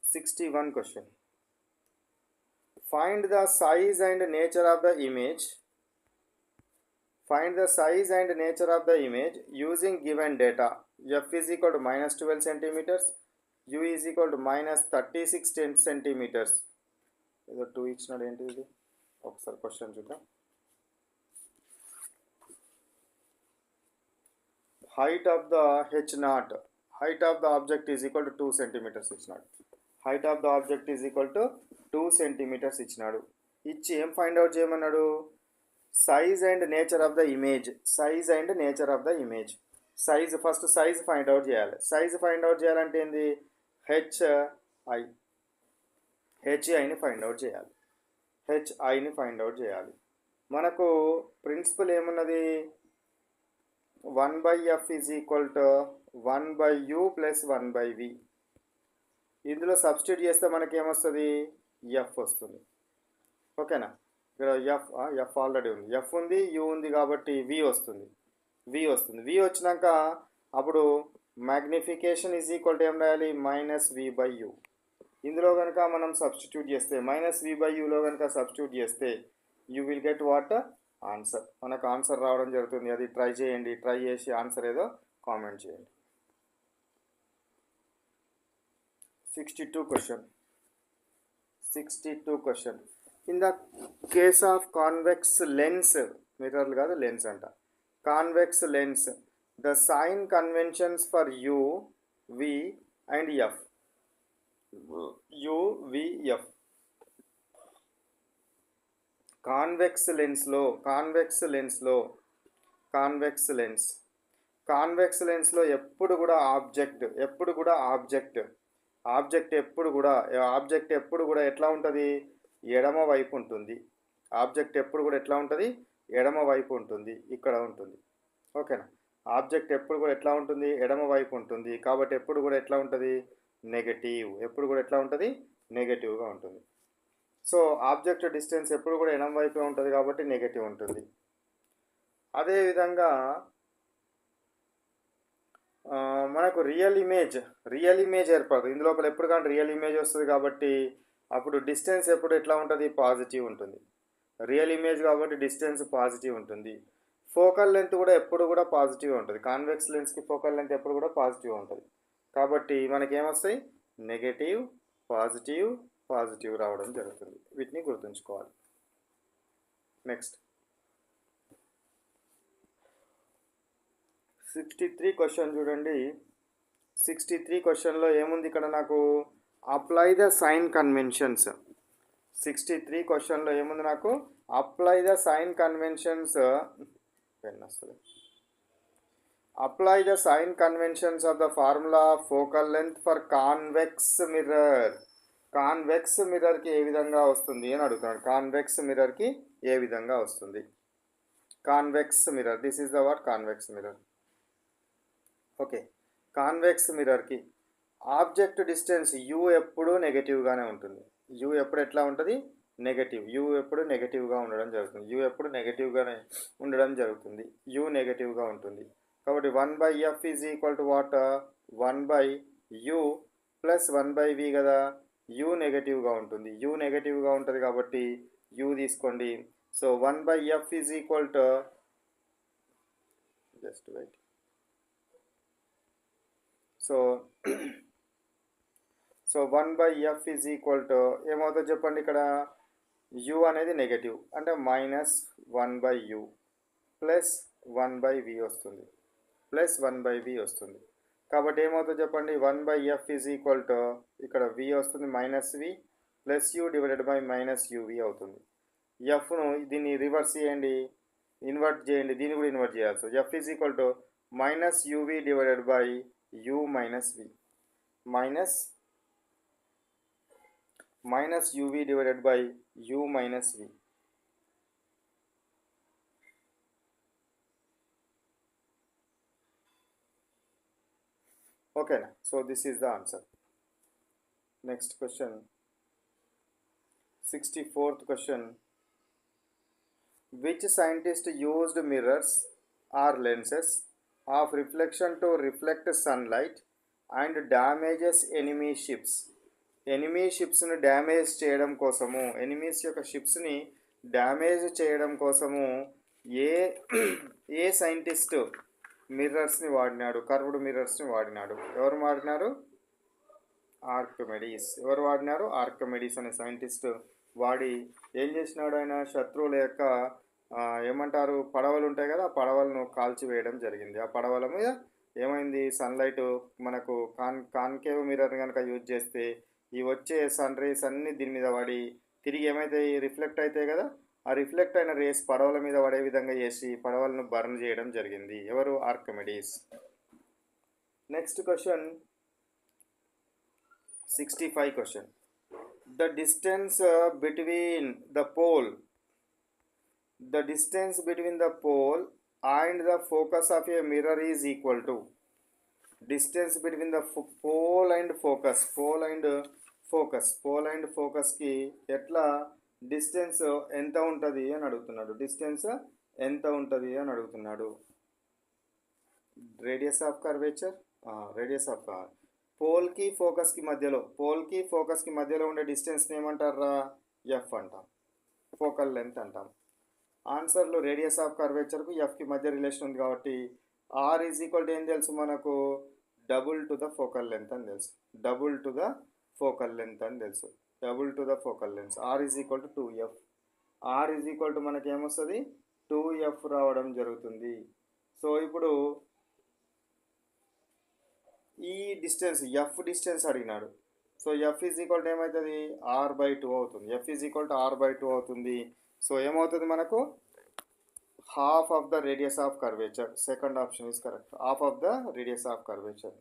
61 question. Find the size and nature of the image. Find the size and nature of the image using given data. F is equal to minus 12 centimeters. U is equal to minus 36 centimeters. ఏదో 2 ఇచ్చినాడు ఏంటి ఇది ఒకసారి question చూద్దాం. Height of the H naught, height of the object is equal to 2 centimeters ఇచ్చినాడు. Height of the object is equal to 2 centimeters ఇచ్చినాడు. ఇచ్చి ఏం ఫైండ్ అవుట్ చేయమన్నాడు? Size and nature of the image. Size and nature of the image. Size first size find out చేయాలి. Size find out చేయాలంటే ఏంది? హెచ్ఐని find out చేయాలి. హెచ్ఐని find out చేయాలి. మనకు ప్రిన్సిపల్ ఏమున్నది? 1/f is equal to 1/u plus 1/v. ఇందులో substitute చేస్తే మనకి ఏమొస్తుంది? ఎఫ్ వస్తుంది. ఓకేనా? ఇక్కడ ఎఫ్ ఆల్రెడీ ఉంది, ఎఫ్ ఉంది, యూ ఉంది కాబట్టి వి వస్తుంది. వి వచ్చినాక అప్పుడు మ్యాగ్నిఫికేషన్ ఈజ్ ఈక్వల్ టు ఏం రాయాలి? -v/u. ఇందులో కనుక మనం సబ్స్టిట్యూట్ చేస్తే -v/uలో కనుక సబ్స్టిట్యూట్ చేస్తే you will get what? Answer. మనకు ఆన్సర్ రావడం జరుగుతుంది. అది ట్రై చేయండి. ట్రై చేసి ఆన్సర్ ఏదో కామెంట్ చేయండి. 62 question. In the case of convex lens, మిర్రర్లు కాదు లెన్స్ అంట, convex lens, the sign conventions for u, v and f. U v f convex లెన్స్లో ఎప్పుడు కూడా ఆబ్జెక్ట్ ఎప్పుడు కూడా ఎట్లా ఉంటుంది? ఎడమ వైపు ఉంటుంది. ఆబ్జెక్ట్ ఎప్పుడు కూడా ఎట్లా ఉంటుంది? ఎడమ వైపు ఉంటుంది. ఇక్కడ ఉంటుంది. ఓకేనా? ఆబ్జెక్ట్ ఎప్పుడు కూడా ఎట్లా ఉంటుంది? ఎడమ వైపు ఉంటుంది. కాబట్టి ఎప్పుడు కూడా ఎట్లా ఉంటుంది? నెగటివ్. ఎప్పుడు కూడా ఎట్లా ఉంటుంది? నెగటివ్గా ఉంటుంది. సో ఆబ్జెక్ట్ డిస్టెన్స్ ఎప్పుడు కూడా ఎడమ వైపే ఉంటుంది కాబట్టి నెగటివ్ ఉంటుంది. అదేవిధంగా మనకు రియల్ ఇమేజ్ ఏర్పడుతుంది. ఇందులోపల ఎప్పుడు కానీ రియల్ ఇమేజ్ వస్తుంది కాబట్టి అప్పుడు డిస్టెన్స్ ఎప్పుడు ఎట్లా ఉంటుంది? పాజిటివ్ ఉంటుంది. రియల్ ఇమేజ్ కాబట్టి డిస్టెన్స్ పాజిటివ్ ఉంటుంది. ఫోకల్ లెంత్ కూడా ఎప్పుడు కూడా పాజిటివ్ ఉంటుంది. కాన్వెక్స్ లెన్స్కి ఫోకల్ లెంత్ ఎప్పుడు కూడా పాజిటివ్ ఉంటుంది. కాబట్టి మనకేమొస్తాయి? నెగటివ్, పాజిటివ్ రావడం జరుగుతుంది. వీటిని గుర్తుంచుకోవాలి. నెక్స్ట్ 63 క్వశ్చన్ చూడండి. 63 క్వశ్చన్లో ఏముంది ఇక్కడ నాకు? Apply the sign conventions. 63 క్వశ్చన్లో ఏముంది నాకు? Apply the sign conventions. Apply the sign conventions of the formula focal length for convex mirror. Convex మిర్రర్కి ఏ విధంగా వస్తుంది అని అడుగుతున్నాడు. కాన్వెక్స్ మిర్రర్కి ఏ విధంగా వస్తుంది? Convex mirror, this is the word convex mirror. Okay, convex మిర్రర్కి ఆబ్జెక్ట్ డిస్టెన్స్ యూ ఎప్పుడూ నెగటివ్గానే ఉంటుంది. యూ ఎప్పుడు ఎట్లా ఉంటుంది? నెగటివ్. యూ ఎప్పుడు నెగటివ్గా ఉండడం జరుగుతుంది. యూ నెగటివ్గా ఉంటుంది. కాబట్టి 1/f is equal to what? 1/u plus 1/v కదా. యూ నెగటివ్గా ఉంటుంది. కాబట్టి యూ తీసుకోండి. So 1/f is equal to, just wait, so 1/f is equal to ఏమవుతుందో చెప్పండి. ఇక్కడ u అనేది నెగటివ్ అంటే -1/u ప్లస్ 1/v వస్తుంది. కాబట్టి ఏమవుతుందో చెప్పండి? 1/f ఈజ్ ఈక్వల్ టు ఇక్కడ v వస్తుంది, -v plus u divided by -uv అవుతుంది. ఎఫ్ను దీన్ని రివర్స్ చేయండి, ఇన్వర్ట్ చేయండి, దీన్ని కూడా ఇన్వర్ట్ చేయాలి. So f is equal to -uv divided by u minus v, minus uv divided by u minus v. Okay, so this is the answer. Next question, 64th question. Which scientist used mirrors or lenses of reflection to reflect sunlight and damages enemy ships enemy షిప్స్ని damage చేయడం కోసము, enemies యొక్క షిప్స్ని damage చేయడం కోసము ఏ ఏ scientist మిర్రర్స్ని వాడినాడు, curved మిర్రర్స్ని వాడినాడు? ఎవరు వాడినారు? ఆర్కిమెడీస్. ఎవరు వాడినారు? ఆర్కిమెడీస్ అనే సైంటిస్ట్ వాడి ఏం చేసినాడు? ఆయన శత్రువుల యొక్క ఏమంటారు, పడవలు ఉంటాయి కదా, ఆ పడవలను కాల్చివేయడం జరిగింది. ఆ పడవల మీద ఏమైంది? సన్లైట్ మనకు కాన్కేవ్ మిర్రర్ కనుక యూజ్ చేస్తే ఈ వచ్చే సన్ రేస్ అన్నీ దీని మీద పడి తిరిగి ఏమైతాయి? రిఫ్లెక్ట్ అవుతాయి కదా. ఆ రిఫ్లెక్ట్ అయిన రేస్ పడవల మీద పడే విధంగా చేసి పడవలను బర్న్ చేయడం జరిగింది. ఎవరు? Archimedes. Next question 65 question. The distance between the pole and the focus of a mirror is equal to. Distance between the pole and focus కి ఎట్లా డిస్టెన్స్ ఎంత ఉంటుంది అని అడుగుతున్నాడు. డిస్టెన్స్ ఎంత ఉంటుంది అని అడుగుతున్నాడు. Radius of curvature, radius of పోల్కి ఫోకస్కి మధ్యలో ఉండే డిస్టెన్స్ని ఏమంటారా? ఎఫ్ అంటాం. ఫోకల్ లెంత్ అంటాం. ఆన్సర్లో రేడియస్ ఆఫ్ కర్వేచర్కు ఎఫ్కి మధ్య రిలేషన్ ఉంది కాబట్టి ఆర్ ఈజ్ ఈక్వల్ టు ఏం తెలుసు మనకు? Double to the focal length అని తెలుసు. Double to the focal length r is equal to 2f. R is equal to మనకి ఏమొస్తుంది? 2f రావడం జరుగుతుంది. సో ఇప్పుడు ఈ డిస్టెన్స్ ఎఫ్ డిస్టెన్స్ అడిగినాడు. So f is equal to ఏమవుతుంది? r/2 అవుతుంది. F is equal to r/2 అవుతుంది. సో ఏమవుతుంది మనకు? Half of the radius of curvature. Second option is correct. Half of the radius of curvature.